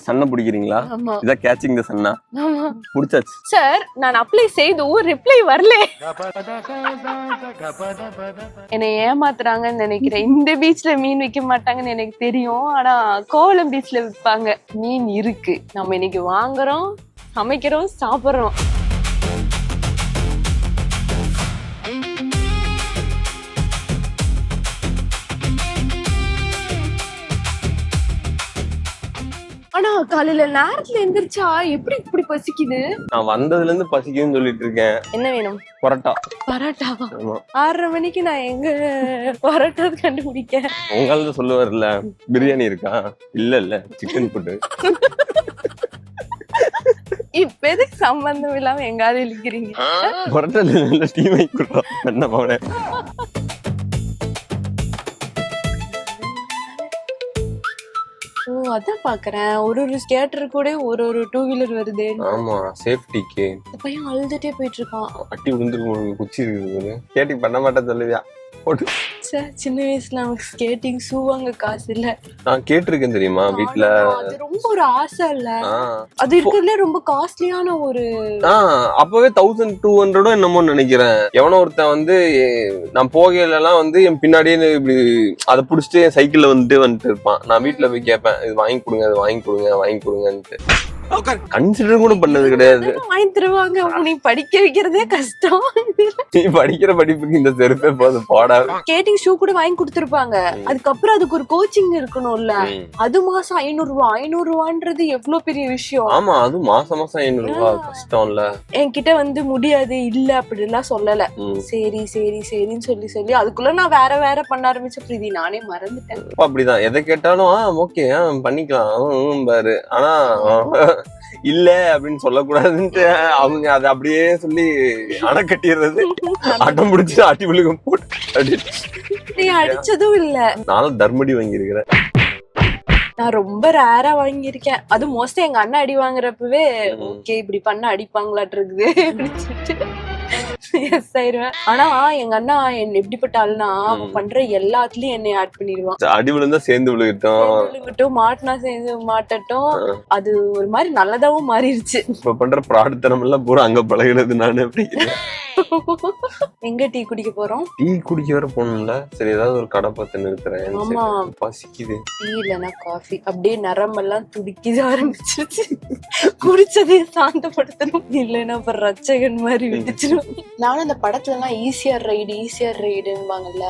சன்ன பிடிக்கிறீங்களா? இதான் கேட்சிங் தி சன்னா. பிடிச்சாச்சு சார். நான் அப்ளை செய்து ரிப்ளை வரல. என்னை ஏமாத்துறாங்கன்னு நினைக்கிறேன். இந்த பீச்ல மீன் விற்க மாட்டாங்கன்னு எனக்கு தெரியும். ஆனா கோவளம் பீச்ல விற்பாங்க. மீன் இருக்கு. நம்ம இன்னைக்கு வாங்குறோம், சமைக்கிறோம், சாப்பிடுறோம். ஆனா காலையில நேரத்துல எந்திரிச்சா எப்படி இப்படி பசிக்குது? நான் வந்ததுல இருந்து பசிக்குதுன்னு சொல்லிட்டு இருக்கேன். என்ன வேணும்? பரோட்டா. பரோட்டா? 6:30 மணிக்கு நான் எங்க பரோட்டா கண்டுபிடிக்க? உங்களால சொல்லுவார்ல பிரியாணி இருக்கா? இல்ல சிக்கன் போட்டு. இப்ப எதுக்கு சம்பந்தம் இல்லாம எங்காவது இழுக்கிறீங்க? பரோட்டா டீ வாங்கி கொடுறோம். என்ன போன ஓ, அதான் பாக்குறேன். ஒரு ஸ்கேட்டர் கூட ஒரு 2 வீலர் வருது. ஆமா, சேஃப்டிக்கு. இந்த பையன் அழுதுட்டே போயிட்டு இருக்கான். அட்டி விழுந்துருக்கு, குச்சி இருக்குது. ஸ்கேட்டிங் பண்ண மாட்டேன்னு சொல்லுவியா? போட்டு. சின்ன வயசுல நமக்கு ஸ்கேட்டிங் ஷூ வாங்க காசு இல்ல. நான் கேட்டிருக்கேன் தெரியுமா வீட்டுல. அது ரொம்ப ஒரு ஆசை இல்ல. அது இருக்கிறதுல ரொம்ப காஸ்ட்லியான ஒரு. அப்பவே 1200 என்னமோ நினைக்கிறேன். எவனோ ஒருத்தன் வந்து நான் போகையில எல்லாம் வந்து என் பின்னாடியே இப்படி அதை புடிச்சிட்டு என் சைக்கிள்ல வந்துட்டு இருப்பான். நான் வீட்டுல போய் கேட்பேன், இது வாங்கி கொடுங்க, இது வாங்கி கொடுங்கன்ட்டு. கன்சிடர் கூட பண்ணது கிடையாது. வாங்கி தருவாங்க. நீ படிக்க வைக்கிறதே கஷ்டம். நீ படிக்கிற படிப்புக்கு இந்த செருப்பே போதும் போடா. ஸ்கேட்டிங் ஷூ கூட வாங்கி கொடுத்துருப்பாங்க. அதுக்கப்புறம் அதுக்கு ஒரு கோச்சிங் இருக்கணும்ல. அது மாசம் 500 ரூபாய். 500 ரூபான்றது எவ்வளவு பெரிய விஷயம். ஆமா, அது மாசம் 500 ரூபாய் கஷ்டம் இல்ல. என்கிட்ட வந்து முடியாது இல்ல அப்படி எல்லாம் சொல்லல. சரி சரி சரின்னு சொல்லி அதுக்குள்ள நான் வேற பண்ண ஆரம்பிச்ச பிரீதி நானே மறந்துட்டேன். அப்படிதான் எதை கேட்டாலும் ஓகே பண்ணிக்கலாம் பாரு. ஆனா இல்ல அப்படின்னு சொல்லக்கூடாதுன்ட்டு அவங்க அதை அப்படியே சொல்லி அணை கட்டிடுறது. அட்டம் பிடிச்சி ஆட்டி விழுகும் போட்டு நீ அடிச்சதும் இல்ல. நானும் தர்மடி வாங்கியிருக்கிறேன். நான் ரொம்ப ரேரா வாங்கியிருக்கேன். அது மோஸ்ட்லி எங்க அண்ணா அடி வாங்குறப்பவே ஓகே இப்படி பண்ண அடிப்பாங்களாட்டு இருக்குது அப்படின்னு சொல்லிட்டு எஸ் ஆயிருவேன். ஆனா எங்க அண்ணா எப்படிப்பட்ட ஆளுனா அவன் பண்ற எல்லாத்துலயும் என்னை ஆட் பண்ணிடுவான். அடி விழுந்தா சேர்ந்து விழுகட்டும், மாட்டினா சேர்ந்து மாட்டட்டும். அது ஒரு மாதிரி நல்லதாவும் மாறிடுச்சு. இப்ப பண்ற ப்ராடக்ட் எல்லாம் பூரா அங்க பழகிறது. நானு எப்படி எங்க டீ குடிக்க போறோம்? டீ குடிக்க வர போகணும்ல. சரி, ஏதாவது ஒரு கடை பார்த்து நிறுத்துறேன். ஆமா, பசிக்குது. டீ இல்லைன்னா காஃபி. அப்படியே நரம்பெல்லாம் துடிக்கிது ஆரம்பிச்சிருச்சு. குடிச்சதே சாந்தப்படுத்தணும், இல்லைன்னா அப்புறம் ரச்சகன் மாதிரி விட்டுச்சிடும். நானும் இந்த படத்துல எல்லாம் ஈசிஆர் ரைடுன்னுவாங்கல்ல.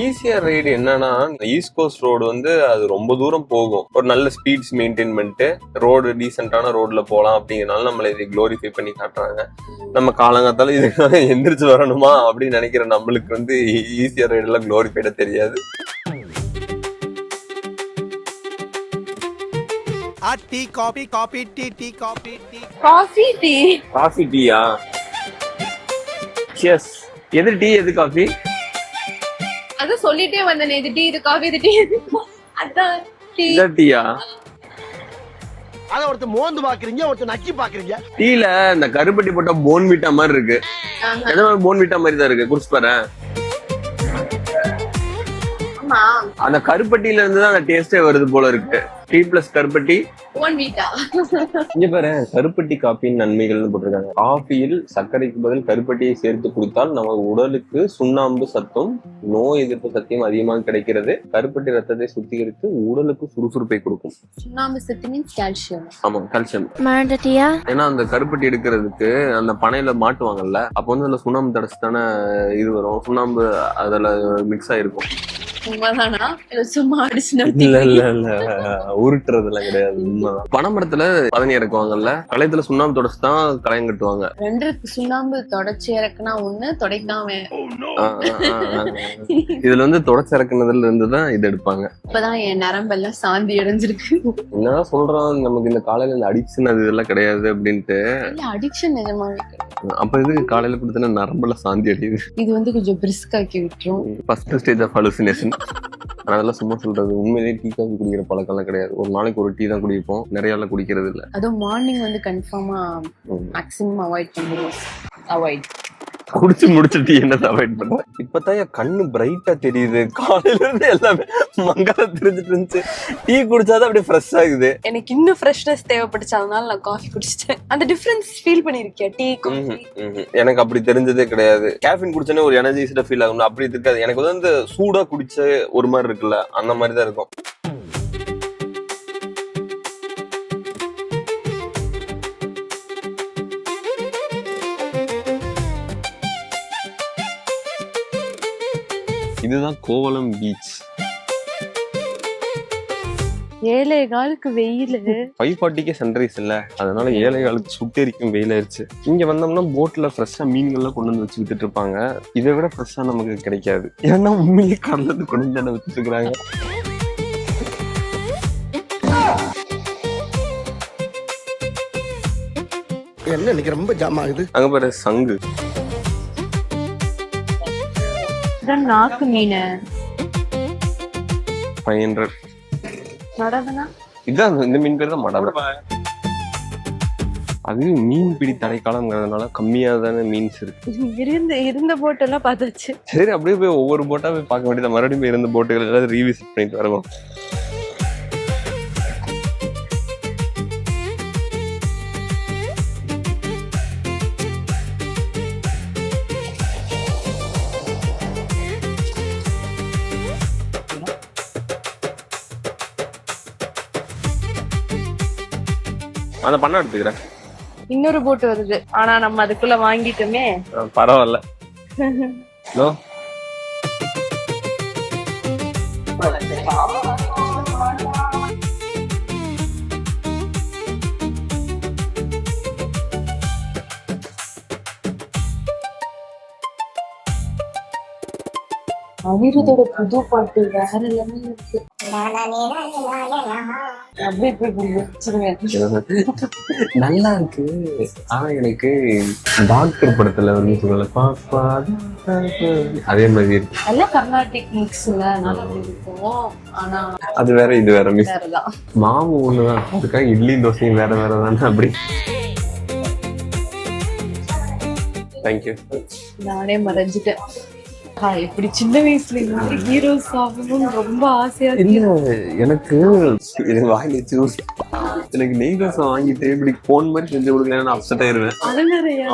ஈசிஆர் ரைடு என்னன்னா, ஈஸ்ட் கோஸ்ட் ரோடு வந்து அது ரொம்ப தூரம் போகும். ஒரு நல்ல ஸ்பீட்ஸ் மெயின்டைன் பண்ணிட்டு ரோடு டீசென்டான ரோட்ல போலாம் அப்படிங்கறனால நம்மள இதை குளோரிஃபை பண்ணி காட்டுறாங்க. நம்ம காலங்காத்தால இதுக்காக எந்திரிச்சு வரணுமா அப்படின்னு நினைக்கிற நம்மளுக்கு வந்து ஈசிஆர் ரைடு எல்லாம் குளோரிஃபைடா தெரியாது. Tea coffee coffee tea tea coffee tea coffee tea coffee டீயா? எஸ். எது டீ எது காஃபி? அத சொல்லிட்டே வந்தனே, இது டீ இது காஃபி இது டீ. அதான் டீ. இது டீயா? அத ஒருத்தர் மோந்து பாக்குறீங்க, ஒருத்தர் நக்கி பாக்குறீங்க. டீல இந்த கருப்பட்டி போட்ட போன்விட்டா மாதிரி இருக்கு. எதோ போன்விட்டா மாதிரி தான் இருக்கு. குடிச்சு பாரு. ஆமா, அந்த கருப்பட்டில இருந்து தான் அந்த டேஸ்டே வருது போல இருக்கு. டீ பிளஸ் கருப்பட்டி போன்விட்டா. இங்க பாரு, கருப்பட்டி காப்பியின் நன்மைகள்னு போட்டிருக்காங்க. காஃபியில் சர்க்கரைக்கு பதில் கருப்பட்டியை சேர்த்து குடித்தால் நம்ம உடலுக்கு சுண்ணாம்பு சத்தும் நோய் எதிர்ப்பு சக்தியும் அதிகமாக கிடைக்கிறது. கருப்பட்டி ரத்தத்தை சுத்திகரித்து உடலுக்கு சுறுசுறுப்பை கொடுக்கும். சுண்ணாம்பு சத்து மீன்ஸ் கால்சியம். ஆமா, கால்சியம். ஏன்னா அந்த கருப்பட்டி எடுக்கிறதுக்கு அந்த பனையில மாட்டுவாங்கல்ல, அப்ப வந்து அதுல சுண்ணாம்பு தடச்சு தானே இது வரும். சுண்ணாம்பு அதுல மிக்ஸ் ஆயிருக்கும். உண்மைதானா? சும்மா அடிச்சு இல்ல உருட்டுறதுலாம் கிடையாது, உண்மைதான். பனைமரத்துல பதனி இறக்குவாங்கல்ல, களையத்துல சுண்ணாம்பு தொடச்சு தான் களையம் கட்டுவாங்க. 2 சுண்ணாம்பு தொடச்சு இறக்குனா 1 தொடைக்காம. இதுல வந்து தொடச்சு இறக்குனதுல இருந்துதான் இது எடுப்பாங்க. இப்பதான் என் நரம்பெல்லாம் சாந்தி அடைஞ்சிருக்கு. என்னதான் சொல்றோம், நமக்கு இந்த காலையில இந்த அடிக்ஷன் அது இதெல்லாம் கிடையாது அப்படின்ட்டு. அடிக்ஷன் நிஜமாவே. அப்ப இது காலையில கொடுத்தா நரம்பெல்லாம் சாந்தி அடையுது. இது வந்து கொஞ்சம் பிரிஸ்காக்கி விட்டுரும். First stage of hallucination. அதெல்லாம் சும்மா சொல்றது. உண்மையிலேயே டீ காஃபி குடிக்கிற பழக்கம் எல்லாம் கிடையாது. ஒரு நாளைக்கு ஒரு டீ தான் குடிப்போம், நிறைய எல்லாம் குடிக்கிறது இல்ல. அதுவும் மார்னிங் வந்து கன்ஃபார்மா மேக்ஸிமம் அவாய்ட் பண்ணுவோம். அவாய்ட் குடிச்சு முடிச்சு டீ என்ன அவாய்ட் பண்றேன். இப்பதான் என் கண்ணு பிரைட்டா தெரியுது. காலையில இருந்து எல்லாமே மங்களா தெரிஞ்சிட்டு இருந்துச்சு. டீ குடிச்சாதான் அப்படியே ஃப்ரெஷ் ஆகுது. எனக்கு இன்னும் ஃப்ரெஷ்னஸ் தேவைப்பட்டுச்சு, அதனால நான் காஃபி குடிச்சிட்டேன். அந்த டிஃபரன்ஸ் ஃபீல் பண்ணிருக்கியா? டீ காஃபி எனக்கு அப்படி தெரிஞ்சதே கிடையாது. கேஃபின் குடிச்சோன்னே ஒரு எனர்ஜைஸ்டா ஃபீல் ஆகும், அப்படி இருக்காது. எனக்கு வந்து சூடா குடிச்ச ஒரு மாதிரி இருக்குல்ல, அந்த மாதிரி தான் இருக்கும். இதுதான் கோவளம் பீச். 7:15 வெயில். 5:40 சன்ரைஸ் இல்ல, அதனால 7:15 சுட்டெரிக்கும் வெயில் ஆயிடுச்சு. இங்க வந்தோம்னா போட்ல ஃப்ரெஷ்ஷா மீன்கள்லாம் கொண்டு வந்து வச்சு வித்துட்டு இருப்பாங்க. இதை விட ஃப்ரெஷ்ஷா நமக்கு கிடைக்காது. ஏன்னா உண்மையிலேயே கடல இருந்து கொண்டு வந்து வச்சுட்டு இருக்காங்க. என்ன இன்னைக்கு ரொம்ப ஜாம் ஆகுது. அங்க பாரு சங்கு. நாக்கு மீன் 500. மடவனா? இதான் இந்த மீன் பேர் தான் மடவை. அது மீன் பிடி தடைக்காலம்ங்கிறதுனால கம்மியா தானே மீன்ஸ் இருக்கு. இருந்த போட்டெல்லாம் பார்த்தாச்சு. சரி, அப்படியே போய் ஒவ்வொரு போட்டா போய் பார்க்க வேண்டியது. மறுபடியும் போய் இருந்த போட்டுகள் எல்லாம் ரீவிசிட் பண்ணிட்டு வருவோம். அந்த பண்ண எடுத்துக்கிறேன். இன்னொரு போட் வருது, ஆனா நம்ம அதுக்குள்ள வாங்கிட்டோமே. பரவாயில்ல. அனிருத்தோட புது பாட்டு வேற எல்லாமே இருக்கு. நல்லா இருக்கு. ஆனா எனக்கு டாக்டர் படத்துல வந்து சொல்லல பாப்பா அதே மாதிரி இருக்கு. எல்லாம் கர்நாடிக் மிக்ஸ்ல நல்லா இருக்கும். ஆனா அது வேற இது வேற மிக்ஸ். வேறதான். மாவு ஒண்ணுதான், அதுக்காக இட்லி தோசையும் வேற வேற தானே. அப்படி தேங்க்யூ. நானே மறைஞ்சிட்டேன். எப்படி சின்ன வயசுல ஹீரோஸ் ஆகணும்னு ரொம்ப ஆசையா இல்ல. எனக்கு வாங்கி எனக்கு நெய் தோசை வாங்கிட்டு இப்படி போன் மாதிரி செஞ்சு கொடுக்கலன்னு அப்செட் ஆயிருவேன்.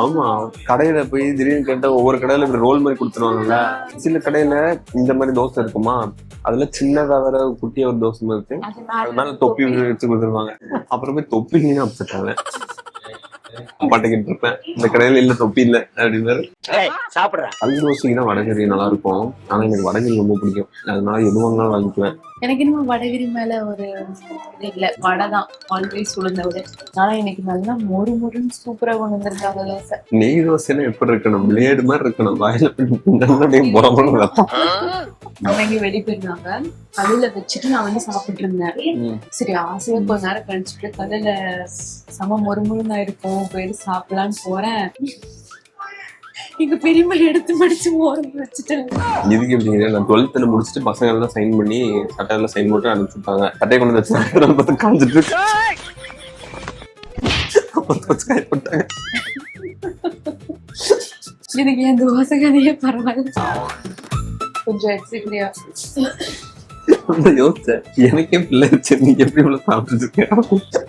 ஆமா, கடையில போய் திடீர்னு கேட்டா ஒவ்வொரு கடையில இப்படி ரோல் மாதிரி கொடுத்துருவாங்கல்ல. சில கடையில இந்த மாதிரி தோசை இருக்குமா, அதுல சின்னதா வேற குட்டியா ஒரு தோசை இருக்கு, அதனால தொப்பி வச்சு கொடுத்துருவாங்க. அப்புறம் போய் தொப்பி அப்செட் ஆவேன். பாட்டுக்கிட்டு இருப்பேன், இந்த கடையில இல்ல தொப்பி இல்ல அப்படின்னு. கல் தோசைக்கு தான் வடகறி நல்லா இருக்கும். ஆனா எனக்கு வடகறி ரொம்ப பிடிக்கும், அதனால எது வாங்கினாலும் வாங்கிக்குவேன். எனக்கு இன்னும் வடகிரி மேல ஒரு இது இல்ல, வடை தான் ஆல்வேஸ் உளுந்த விட. ஆனா எனக்கு நல்லா மொறு மொறுன்னு சூப்பரா கொண்டு வந்திருக்காங்க தோசை. நெய் தோசைன்னா எப்படி இருக்கணும், பிளேடு மாதிரி இருக்கணும், வாயில அவங்க வெளியே போயிருந்தாங்க, கல்லுல வச்சுட்டு நான் வந்து சாப்பிட்டு இருந்தேன். சரி, ஆசையா கொஞ்ச நேரம் கழிச்சுட்டு கல்லுல சம மொறுமொறுன்னு இருக்கும், போயிட்டு சாப்பிடலான்னு போறேன். எங்க பெரியம்மா எடுத்து மடிச்சு ஓரம் வச்சுட்டாங்க. இதுக்கு எப்படி, நான் 12th முடிச்சுட்டு பசங்க எல்லாம் சைன் பண்ணி சட்டையில சைன் போட்டு அனுப்பிச்சுட்டாங்க. சட்டையை கொண்டு வச்சு பார்த்து காஞ்சிட்டு போட்டாங்க. எனக்கு என் தோசை கதையே பரவாயில்ல, கொஞ்சம் எக்ஸிக்ரியா யோசிச்சேன். எனக்கே பிள்ளை வச்சு நீங்க எப்படி இவ்வளவு சாப்பிட்டு இருக்கேன்.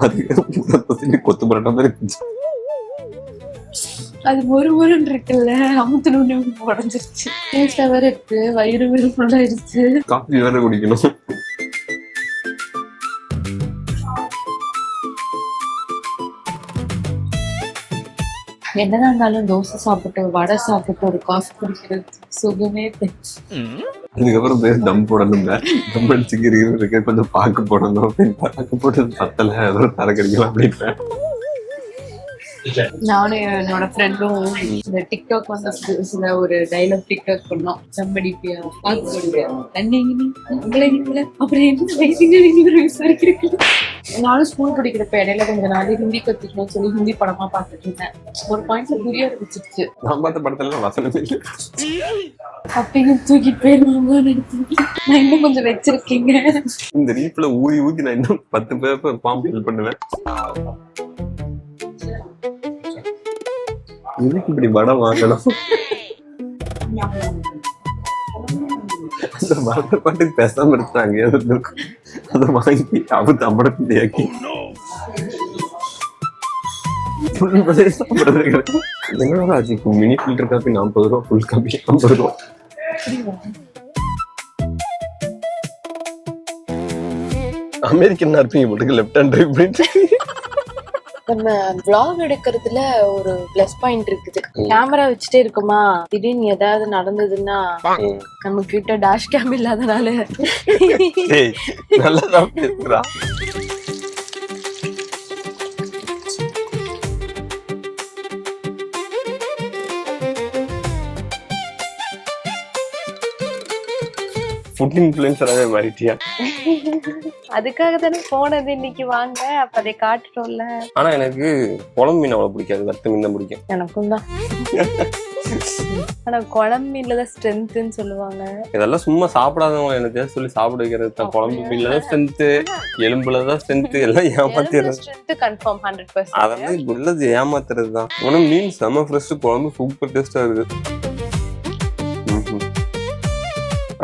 அதுக்கு கொத்து பரோட்டா மாதிரி இருந்துச்சு. அது ஒரு முருன்னு இருக்குல்ல, அமுத்துனு உடஞ்சிருச்சு. டேஸ்டா வேற இருக்கு, வயிறு வேற ஃபுல்லா ஆயிடுச்சு. காஃபி வேற குடிக்கணும். என்னதான் இருந்தாலும் தோசை சாப்பிட்டு வடை சாப்பிட்டு ஒரு காஃபி குடிக்கிறது சுகமே. அதுக்கப்புறம் பேர் தம் போடணும், தம் அடிச்சுக்கிறீங்க, கொஞ்சம் பாக்கு போடணும் அப்படின்னு பாக்கு போட்டு பத்தல அதோட தர கிடைக்கலாம் அப்படின்னு. நானும் என்னோட ஃப்ரெண்டும் இந்த டிக்டாக் வந்து சில ஒரு டைலாக் டிக்டாக் பண்ணோம். சம்படிப்பியா பாக்கு போடுவேன் உங்களை நீங்கள அப்புறம் என்ன வயசு வரைக்கும். நானும் ஸ்கூல் படிக்கிறப்ப இடையில கொஞ்சம் நாள் ஹிந்தி கத்துக்கணும்னு சொல்லி ஹிந்தி படமா பாத்துட்டு இருந்தேன். ஒரு பாயிண்ட்ல புரிய ஆரம்பிச்சிருச்சு. நான் பார்த்த படத்துல வசனமே இல்லை. அப்பயும் தூக்கிட்டு போயிருவாங்க நினைச்சு நான் இன்னும் கொஞ்சம் வச்சிருக்கீங்க. இந்த ரீப்ல ஊதி ஊதி நான் இன்னும் 10 பேப்பர் ஃபார்ம் ஃபில் பண்ணுவேன். எதுக்கு இப்படி வடை வாங்கணும்? அந்த பர்கர் பாட்டுக்கு பேசாம இருந்தாங்க இருக்கும். அதை வாங்கி அவங்க அம்படத்தையாக்கி மினி ஃபில்டர் காப்பி 40 ரூபா, ஃபுல் காப்பி 50 ரூபா. அமெரிக்கன் இருப்பீங்க போட்டுக்கு லெஃப்ட் ஹேண்ட் ரைட் பண்ணிட்டு. நம்ம vlog எடுக்கிறதுல ஒரு பிளஸ் பாயிண்ட் இருக்குது. கேமரா வச்சுட்டே இருக்குமா, திடீர்னு ஏதாவது நடந்ததுன்னா நம்ம கிட்ட டேஷ் கேம் இல்லாதனால நல்லா பேசுறா. ஃபுட் இன்ஃப்ளூயன்சராகவே மாறிட்டியா? அதுக்காக தானே போனது இன்னைக்கு. வாங்க அப்ப அதை காட்டுறோம்ல. ஆனா எனக்கு குழம்பு மீன் அவ்வளவு பிடிக்காது, வறுத்த மீன் தான் பிடிக்கும். எனக்கும் தான். ஆனா குழம்பு மீன்ல தான் ஸ்ட்ரென்த்னு சொல்லுவாங்க. இதெல்லாம் சும்மா சாப்பிடாதவங்க எனக்கு சொல்லி சாப்பிட வைக்கிறது தான். குழம்பு மீன்ல தான் ஸ்ட்ரென்த், எலும்புலதான் ஸ்ட்ரென்த், எல்லாம் ஏமாத்திடுறது. Strength confirm 100%. அதெல்லாம் உள்ளது ஏமாத்துறது தான். ஆனா மீன் செம ஃப்ரெஷ், குழம்பு சூப்பர் டேஸ்டா இருக்கு.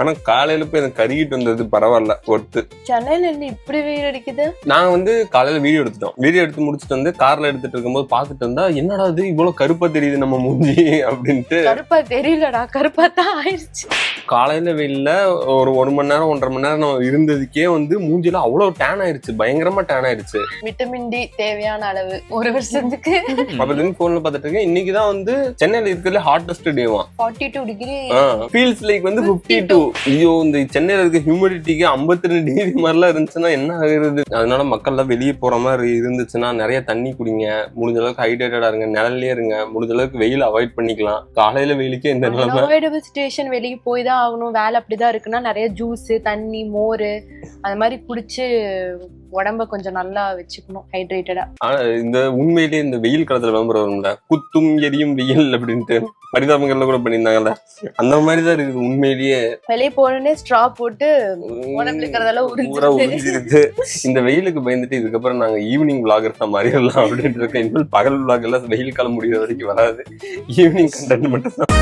ஆனா காலையில போய் எனக்கு கருகிட்டு வந்தது பரவாயில்ல, ஒர்த்து. சென்னையில இருந்து இப்படி வெயில் அடிக்குது. நாங்க வந்து காலையில வீடியோ எடுத்துட்டோம். வீடியோ எடுத்து முடிச்சுட்டு வந்து கார்ல எடுத்துட்டு இருக்கும்போது பாத்துட்டு இருந்தா, என்னடா இது இவ்வளவு கருப்பா தெரியுது நம்ம மூஞ்சி அப்படின்ட்டு. கருப்பா தெரியலடா, கருப்பா தான் ஆயிடுச்சு. காலையில வெயில்ல ஒரு 1 மணி நேரம் 1.5 மணி நேரம் நம்ம இருந்ததுக்கே வந்து மூஞ்சில அவ்வளவு டேன் ஆயிடுச்சு, பயங்கரமா டேன் ஆயிடுச்சு. விட்டமின் டி தேவையான அளவு 1 வருஷத்துக்கு. அப்பதான் போன்ல பாத்துட்டு இருக்கேன். இன்னைக்குதான் வந்து சென்னையில இருக்கிறதுல ஹாட்டஸ்ட் டேவா 42 டிகிரி. ஃபீல்ஸ் லைக் வந்து 52. ஐயோ, இந்த சென்னையில இருக்க ஹியூமிடிட்டிக்கு 52 டிகிரி மாதிரிலாம் இருந்துச்சுன்னா என்ன ஆகுறது? அதனால மக்கள் எல்லாம் வெளியே போற மாதிரி இருந்துச்சுன்னா நிறைய தண்ணி குடிங்க, முடிஞ்ச அளவுக்கு ஹைட்ரேட்டடா இருங்க, நிழல்லே இருங்க, முடிஞ்ச அளவுக்கு வெயில் அவாய்ட் பண்ணிக்கலாம். காலையில வெயிலுக்கே இந்த நிலைமை. அவாய்டபிள் ஸ்டேஷன், வெளியே போய் தான் ஆகணும், வேலை அப்படிதான் இருக்குன்னா நிறைய ஜூஸ், தண்ணி, மோர் அது மாதிரி குடிச்சு உடம்ப கொஞ்சம் நல்லா வச்சுக்கணும், ஹைட்ரேட்டடா. இந்த உண்மையிலேயே இந்த வெயில் காலத்துல விளம்பரம் வரும்ல, குத்தும் எரியும் வெயில் அப்படின்ட்டு பரிதாபங்கள்ல கூட பண்ணியிருந்தாங்கல்ல, அந்த மாதிரிதான் இருக்குது உண்மையிலேயே. வெளியே போனோடனே ஸ்ட்ரா போட்டு உடம்புல இருக்கிறதெல்லாம் உறிஞ்சிருக்கு. இந்த வெயிலுக்கு பயந்துட்டு இதுக்கப்புறம் நாங்க ஈவினிங் விளாகர்ஸா மாறிடலாம் அப்படின்ட்டு இருக்கேன். இனிமேல் பகல் விளாக் எல்லாம் வெயில் காலம் முடிகிற வரைக்கும் வராது, ஈவினிங் கண்டென்ட் மட்டும் தான்.